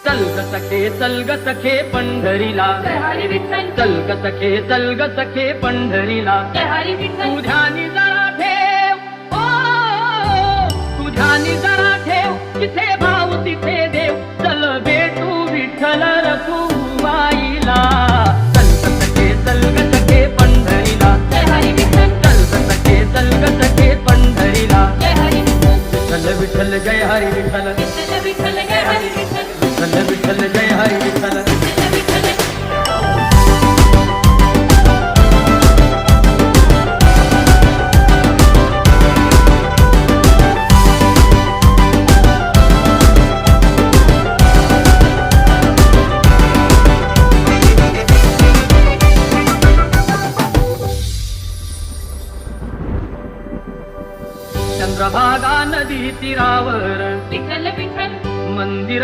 चल ग सखे चल ग सखे पंढरीला, जय हरी विठ्ठल. चल ग सखे चल ग सखे पंढरीला. जय हरी विठ्ठल. तू ध्यानी जरा ठेव, तू ध्यानी जरा ठेव, जिथे भाव तिथे देव. चल भेटू विठ्ठल रखुमाईला. चल ग सखे चल ग सखे पंढरीला. जय हरी विठ्ठल. चल ग सखे चल ग सखे पंढरीला. जय हरी विठ्ठल. विठ्ठल विठ्ठल जय हरी विठ्ठल. विठ्ठल विठ्ठल जय हरी विठ्ठल. विठ्ठल विठ्ठल जय हरी विठ्ठल. विठ्ठल विठ्ठल. चंद्रभागा नदी तीरावर विठ्ठल विठ्ठल. मंदिर